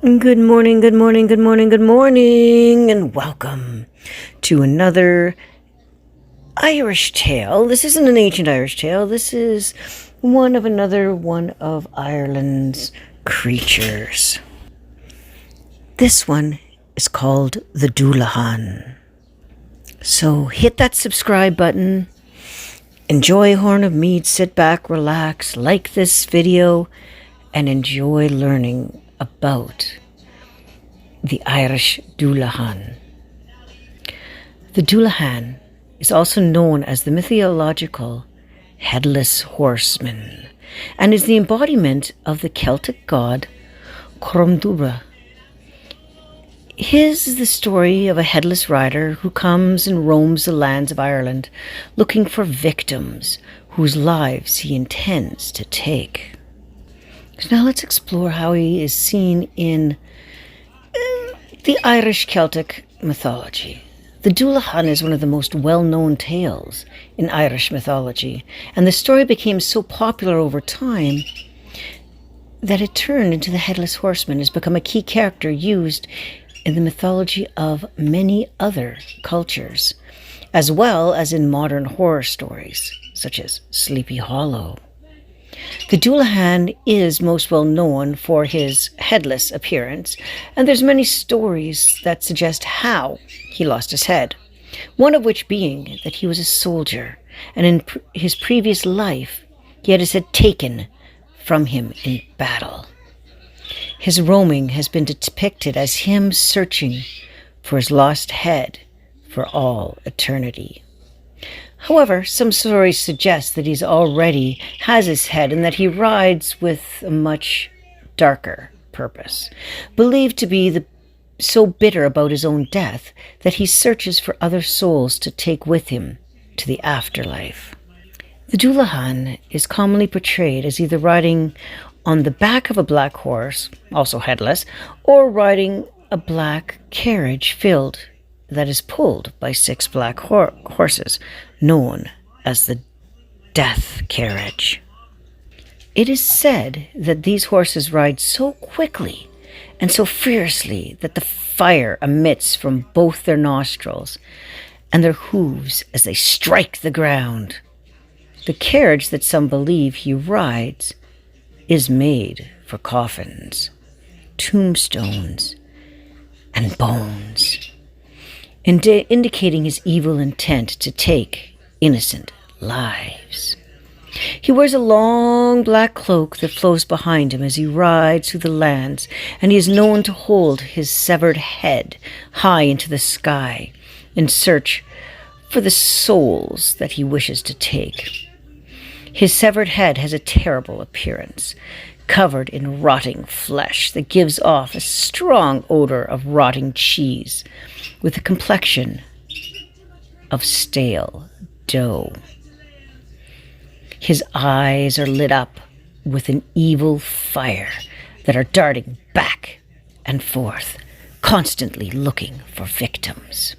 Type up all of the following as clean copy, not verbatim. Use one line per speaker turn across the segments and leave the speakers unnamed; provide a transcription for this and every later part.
Good morning, good morning, good morning, good morning, and welcome to another Irish tale. This isn't an ancient Irish tale. This is another one of Ireland's creatures. This one is called the Dullahan. So hit that subscribe button, enjoy a horn of mead, sit back, relax, like this video, and enjoy learning about the Irish Dullahan. The Dullahan is also known as the mythological Headless Horseman and is the embodiment of the Celtic god Crom. His is the story of a headless rider who comes and roams the lands of Ireland looking for victims whose lives he intends to take. So now let's explore how he is seen in the Irish Celtic mythology. The Dullahan is one of the most well-known tales in Irish mythology, and the story became so popular over time that it turned into the Headless Horseman, has become a key character used in the mythology of many other cultures, as well as in modern horror stories, such as Sleepy Hollow. The Dullahan is most well known for his headless appearance, and there's many stories that suggest how he lost his head, one of which being that he was a soldier, and in his previous life he had his head taken from him in battle. His roaming has been depicted as him searching for his lost head for all eternity. However, some stories suggest that he's already has his head and that he rides with a much darker purpose, believed to be so bitter about his own death that he searches for other souls to take with him to the afterlife. The Dullahan is commonly portrayed as either riding on the back of a black horse, also headless, or riding a black carriage that is pulled by 6 black horses, known as the death carriage. It is said that these horses ride so quickly and so fiercely that the fire emits from both their nostrils and their hooves as they strike the ground. The carriage that some believe he rides is made for coffins, tombstones, and bones, indicating his evil intent to take innocent lives. He wears a long black cloak that flows behind him as he rides through the lands, and he is known to hold his severed head high into the sky in search for the souls that he wishes to take. His severed head has a terrible appearance, covered in rotting flesh that gives off a strong odor of rotting cheese with a complexion of stale dough. His eyes are lit up with an evil fire that are darting back and forth, constantly looking for victims.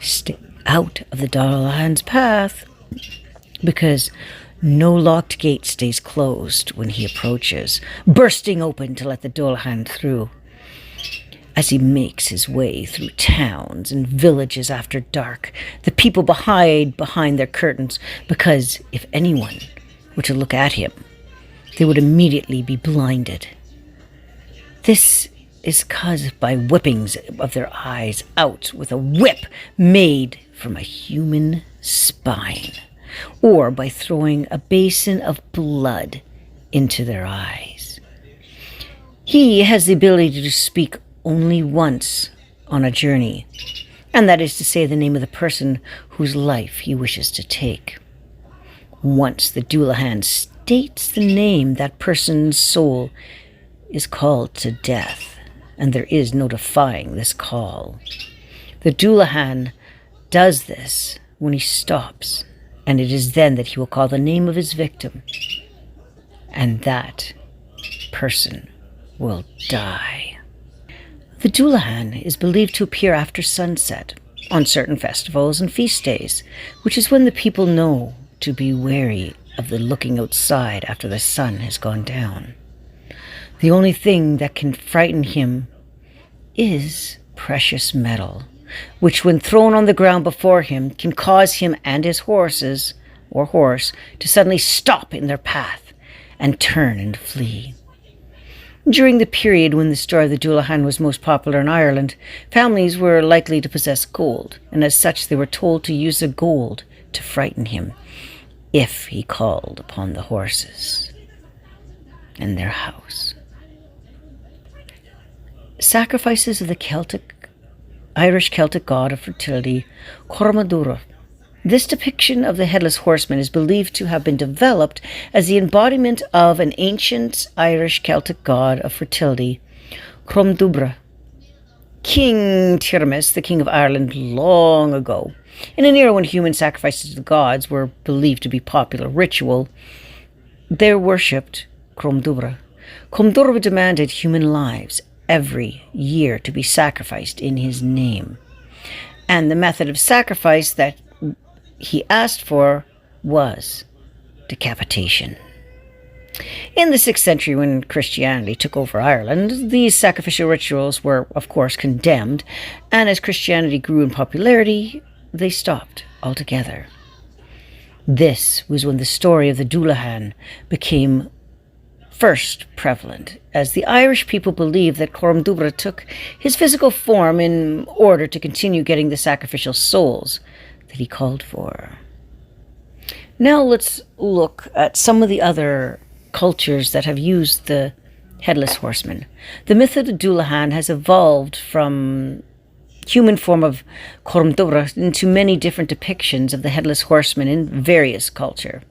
Stay out of the Dullahan's path, because no locked gate stays closed when he approaches, bursting open to let the Dullahan through. As he makes his way through towns and villages after dark, the people hide behind their curtains, because if anyone were to look at him, they would immediately be blinded. This is caused by whippings of their eyes out with a whip made from a human spine, or by throwing a basin of blood into their eyes. He has the ability to speak only once on a journey, and that is to say the name of the person whose life he wishes to take. Once the Dullahan states the name, that person's soul is called to death, and there is no defying this call. The Dullahan does this when he stops, and it is then that he will call the name of his victim, and that person will die. The Dullahan is believed to appear after sunset on certain festivals and feast days, which is when the people know to be wary of the looking outside after the sun has gone down. The only thing that can frighten him is precious metal, which when thrown on the ground before him can cause him and his horses, or horse, to suddenly stop in their path and turn and flee. During the period when the story of the Dullahan was most popular in Ireland, families were likely to possess gold, and as such they were told to use the gold to frighten him if he called upon the horses and their house. Sacrifices of the Irish Celtic god of fertility, Crom. This depiction of the Headless Horseman is believed to have been developed as the embodiment of an ancient Irish Celtic god of fertility, Crom. King Tyrmus, the King of Ireland long ago, in an era when human sacrifices to the gods were believed to be popular ritual, they worshipped Crom. Crom demanded human lives every year to be sacrificed in his name. And the method of sacrifice that he asked for was decapitation. In the 6th century, when Christianity took over Ireland, these sacrificial rituals were, of course, condemned, and as Christianity grew in popularity, they stopped altogether. This was when the story of the Dullahan became first prevalent, as the Irish people believed that Crom took his physical form in order to continue getting the sacrificial souls that he called for. Now let's look at some of the other cultures that have used the Headless Horseman. The myth of the Dullahan has evolved from human form of Crom into many different depictions of the Headless Horseman in various culture.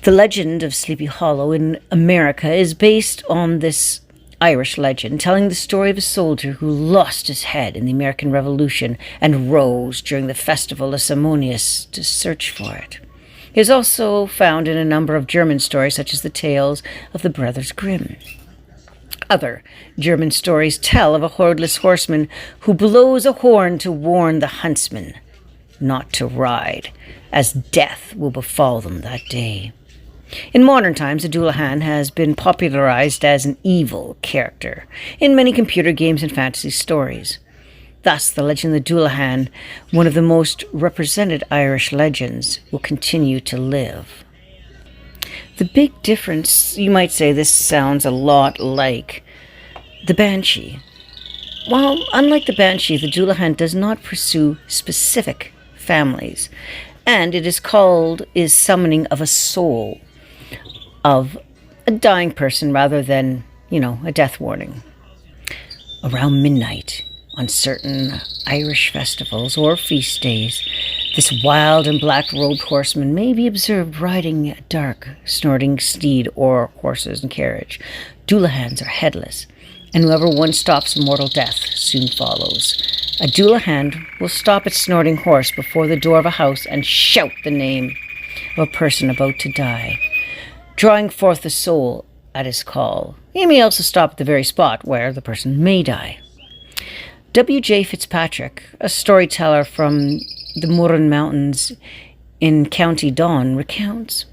The legend of Sleepy Hollow in America is based on this Irish legend, telling the story of a soldier who lost his head in the American Revolution and rose during the festival of Sammonius to search for it. It is also found in a number of German stories, such as the tales of the Brothers Grimm. Other German stories tell of a headless horseman who blows a horn to warn the huntsman not to ride, as death will befall them that day. In modern times, the Dullahan has been popularized as an evil character in many computer games and fantasy stories. Thus, the legend of the Dullahan, one of the most represented Irish legends, will continue to live. The big difference, you might say this sounds a lot like the Banshee. While unlike the Banshee, the Dullahan does not pursue specific families, and it is summoning of a soul of a dying person rather than, a death warning. Around midnight, on certain Irish festivals or feast days, this wild and black-robed horseman may be observed riding a dark, snorting steed or horses and carriage. Dullahans are headless, and whoever one stops mortal death soon follows. A Dullahan will stop its snorting horse before the door of a house and shout the name of a person about to die, drawing forth the soul at his call. He may also stop at the very spot where the person may die. W.J. Fitzpatrick, a storyteller from the Moran Mountains in County Down, recounts,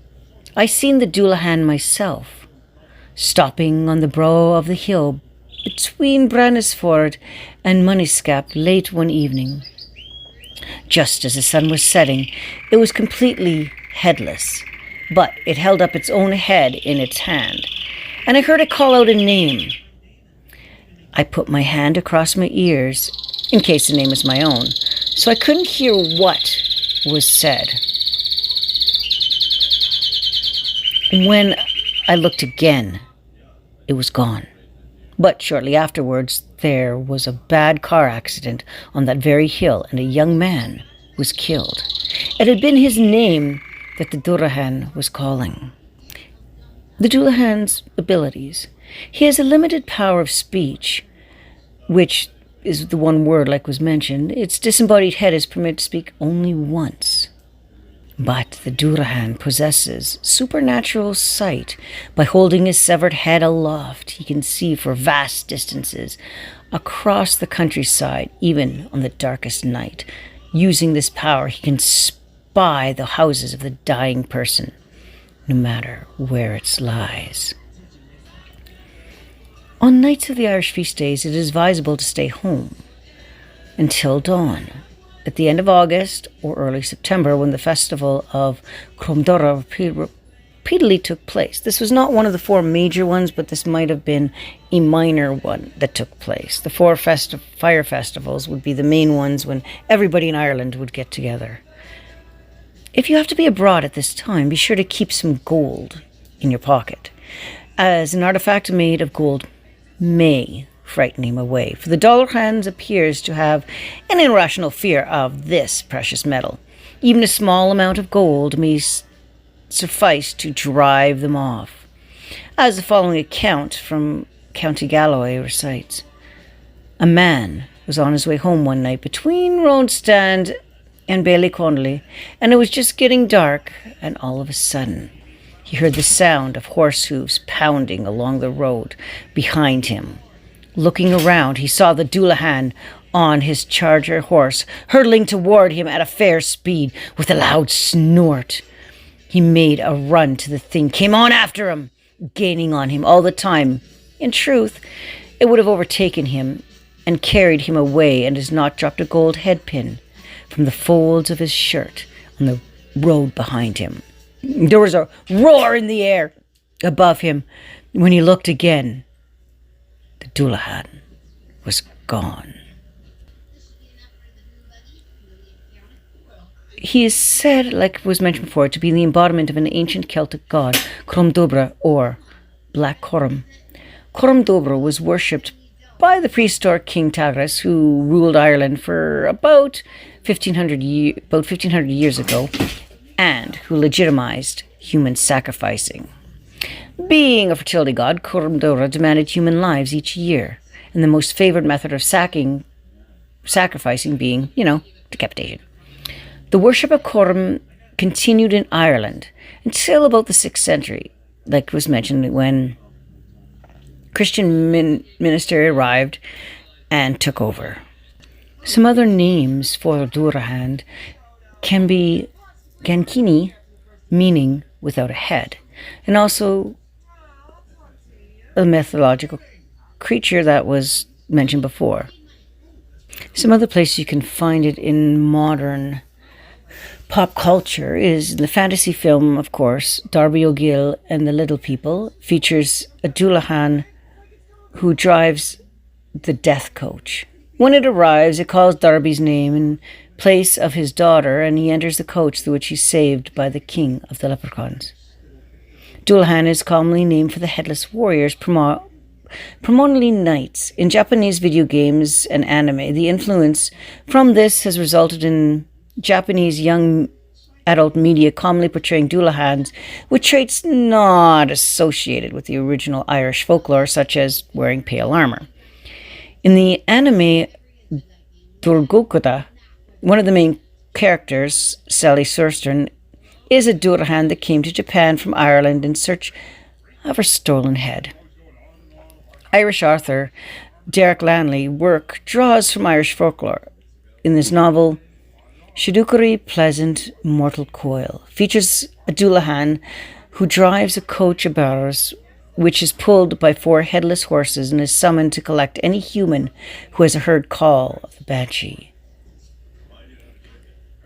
"I seen the Dullahan myself, stopping on the brow of the hill between Brannesford and Moniscap late one evening. Just as the sun was setting, it was completely headless, but it held up its own head in its hand, and I heard it call out a name. I put my hand across my ears, in case the name was my own, so I couldn't hear what was said. When I looked again, it was gone. But shortly afterwards, there was a bad car accident on that very hill, and a young man was killed. It had been his name that the Dullahan was calling." The Dullahan's abilities. He has a limited power of speech, which is the one word like was mentioned. Its disembodied head is permitted to speak only once. But the Dullahan possesses supernatural sight. By holding his severed head aloft, he can see for vast distances across the countryside, even on the darkest night. Using this power, he can spy the houses of the dying person, no matter where it lies. On nights of the Irish feast days, it is advisable to stay home until dawn. At the end of August or early September, when the festival of Crom repeatedly took place. This was not one of the four major ones, but this might have been a minor one that took place. The four fire festivals would be the main ones when everybody in Ireland would get together. If you have to be abroad at this time, be sure to keep some gold in your pocket, as an artifact made of gold may frighten him away, for the Dullahan appears to have an irrational fear of this precious metal. Even a small amount of gold may suffice to drive them off, as the following account from County Galway recites. A man was on his way home one night between Roadstand and Bailey Connolly, and it was just getting dark, and all of a sudden he heard the sound of horse hooves pounding along the road behind him. Looking around, he saw the Dullahan on his charger horse, hurtling toward him at a fair speed with a loud snort. He made a run to the thing, came on after him, gaining on him all the time. In truth, it would have overtaken him and carried him away, and has not dropped a gold headpin from the folds of his shirt on the road behind him. There was a roar in the air above him. When he looked again, the Dullahan was gone. He is said, like was mentioned before, to be the embodiment of an ancient Celtic god, Crom or Black Crom. Crom was worshipped by the prehistoric King Tagras, who ruled Ireland for about 1500 years ago, and who legitimized human sacrificing. Being a fertility god, Crom demanded human lives each year, and the most favored method of sacrificing being, decapitation. The worship of Crom continued in Ireland until about the 6th century, like was mentioned, when Christian ministry arrived and took over. Some other names for Dullahan can be Gan Ceann, meaning without a head, and also a mythological creature that was mentioned before. Some other places you can find it in modern pop culture is the fantasy film, of course, Darby O'Gill and the Little People, features a Dullahan who drives the death coach. When it arrives, it calls Darby's name in place of his daughter, and he enters the coach through which he's saved by the king of the leprechauns. Dullahan is commonly named for the Headless warriors, primarily knights. In Japanese video games and anime, the influence from this has resulted in Japanese young adult media commonly portraying Dullahans with traits not associated with the original Irish folklore, such as wearing pale armor. In the anime Durgokuta, one of the main characters, Sally Surstern, is a Dullahan that came to Japan from Ireland in search of her stolen head. Irish author Derek Lanley's work draws from Irish folklore. In this novel, Shidukuri Pleasant Mortal Coil features a Dullahan who drives a coach of barrows which is pulled by 4 headless horses and is summoned to collect any human who has heard call of the Banshee.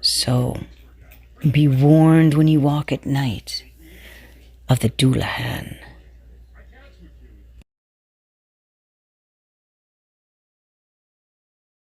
So, be warned when you walk at night of the Dullahan.